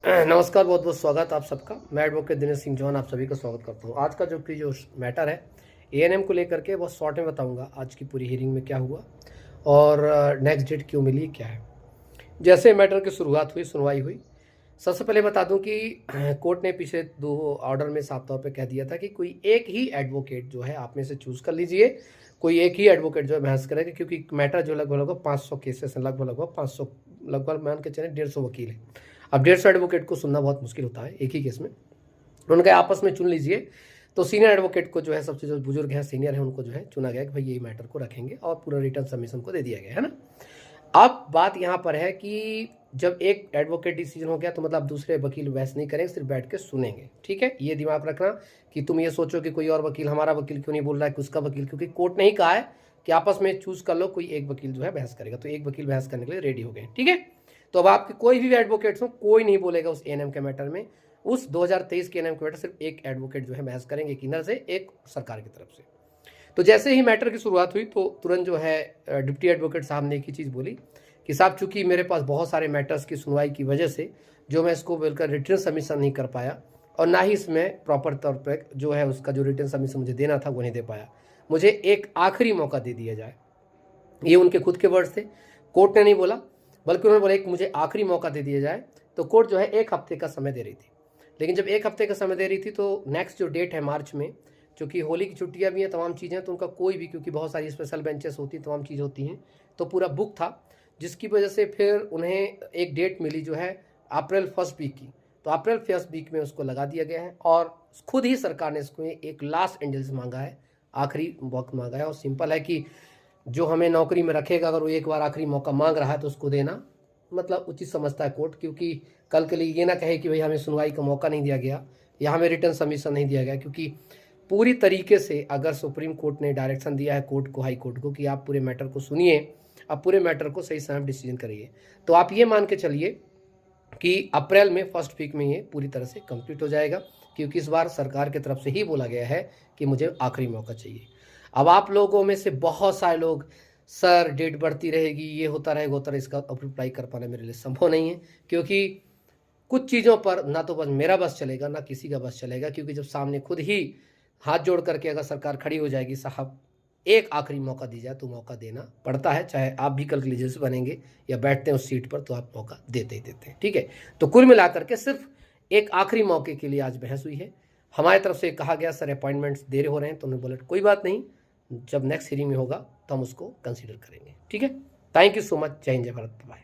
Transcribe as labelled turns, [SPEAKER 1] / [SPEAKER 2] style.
[SPEAKER 1] नमस्कार, बहुत बहुत स्वागत आप सबका। मैं एडवोकेट दिनेश सिंह जौन आप सभी का स्वागत करता हूँ। आज का जो मैटर है एएनएम को लेकर के बहुत शॉर्ट में बताऊंगा आज की पूरी हियरिंग में क्या हुआ और नेक्स्ट डेट क्यों मिली क्या है। जैसे मैटर की शुरुआत हुई, सुनवाई हुई, सबसे पहले बता दूं कि कोर्ट ने पिछले 2 ऑर्डर में साफ तौर पे कह दिया था कि कोई एक ही एडवोकेट जो है आप में से चूज़ कर लीजिए, कोई एक ही एडवोकेट जो है बहस करेगा, क्योंकि मैटर जो लगभग लगभग 500 केसेस हैं, लगभग 500, लगभग मान के चलें 150 वकील हैं। अब 150 एडवोकेट को सुनना बहुत मुश्किल होता है एक ही केस में। उन्होंने कहा आपस में चुन लीजिए। तो सीनियर एडवोकेट को जो है, सबसे जो बुजुर्ग हैं, सीनियर हैं, उनको जो है चुना गया कि भाई यही मैटर को रखेंगे और पूरा रिटर्न सबमिशन को दे दिया गया है ना। अब बात यहाँ पर है कि जब एक एडवोकेट डिसीजन हो गया तो मतलब दूसरे वकील बहस नहीं करेंगे, सिर्फ बैठ के सुनेंगे। ठीक है, ये दिमाग रखना कि तुम ये सोचो कि कोई और वकील, हमारा वकील क्यों नहीं बोल रहा है कि उसका वकील, क्योंकि कोर्ट ने ही कहा है कि आपस में चूज कर लो, कोई एक वकील जो है बहस करेगा। तो एक वकील बहस करने के लिए रेडी हो गए। ठीक है, तो अब आपके कोई भी एडवोकेट्स हो, कोई नहीं बोलेगा उस एएनएम के मैटर में। उस 2023 के एएनएम के मैटर सिर्फ एक एडवोकेट जो है बहस करेंगे, एक इनर से, एक सरकार की तरफ से। तो जैसे ही मैटर की शुरुआत हुई तो तुरंत जो है डिप्टी एडवोकेट साहब ने एक ही चीज़ बोली कि साहब चूंकि मेरे पास बहुत सारे मैटर्स की सुनवाई की वजह से जो मैं इसको बिल्कुल रिटर्न सबमिशन नहीं कर पाया और ना ही इसमें प्रॉपर तौर पर जो है उसका जो रिटर्न सबमिशन मुझे देना था वो नहीं दे पाया, मुझे एक आखिरी मौका दे दिया जाए। ये उनके खुद के वर्ड्स थे, कोर्ट ने नहीं बोला, बल्कि उन्होंने बोला एक मुझे आखिरी मौका दे दिया जाए। तो कोर्ट जो है 1 हफ्ते का समय दे रही थी, लेकिन जब 1 हफ्ते का समय दे रही थी तो नेक्स्ट जो डेट है मार्च में, चूँकि होली की छुट्टियां भी हैं, तमाम चीज़ें, तो उनका कोई भी, क्योंकि बहुत सारी स्पेशल बेंचेस होती हैं, तमाम चीज़ होती हैं, तो पूरा बुक था, जिसकी वजह से फिर उन्हें एक डेट मिली जो है अप्रैल फर्स्ट वीक की। तो अप्रैल फर्स्ट वीक में उसको लगा दिया गया है और खुद ही सरकार ने इसको एक लास्ट इंडल्स मांगा है, आखिरी वक्त मांगा है। और सिंपल है कि जो हमें नौकरी में रखेगा, अगर वो एक बार आखिरी मौका मांग रहा है तो उसको देना मतलब उचित समझता है कोर्ट, क्योंकि कल के लिए ये ना कहे कि भाई हमें सुनवाई का मौका नहीं दिया गया या हमें रिटर्न सबमिशन नहीं दिया गया। क्योंकि पूरी तरीके से अगर सुप्रीम कोर्ट ने डायरेक्शन दिया है कोर्ट को, हाई कोर्ट को, कि आप पूरे मैटर को सुनिए, अब पूरे मैटर को सही समय डिसीजन करिए, तो आप ये मान के चलिए कि अप्रैल में फर्स्ट वीक में ये पूरी तरह से कंप्लीट हो जाएगा, क्योंकि इस बार सरकार की तरफ से ही बोला गया है कि मुझे आखिरी मौका चाहिए। अब आप लोगों में से बहुत सारे लोग, सर डेट बढ़ती रहेगी, ये होता रहेगा, होता रहेगा, इसका अप्लाई कर पाना मेरे लिए संभव नहीं है, क्योंकि कुछ चीज़ों पर ना तो बस मेरा बस चलेगा ना किसी का बस चलेगा। क्योंकि जब सामने खुद ही हाथ जोड़ करके अगर सरकार खड़ी हो जाएगी, साहब एक आखिरी मौका दी जाए, तो मौका देना पड़ता है, चाहे आप भी कल के लिए जज बनेंगे या बैठते हैं उस सीट पर, तो आप मौका देते ही देते हैं। ठीक है, तो कुल मिलाकर के सिर्फ एक आखिरी मौके के लिए आज बहस हुई है। हमारी तरफ से कहा गया सर अपॉइंटमेंट्स देर हो रहे हैं, तो उन्होंने बोला कोई बात नहीं, जब नेक्स्ट हियरिंग में होगा तो हम उसको कंसिडर करेंगे। ठीक है, थैंक यू सो मच। जय हिंद, जय भारत, बाय।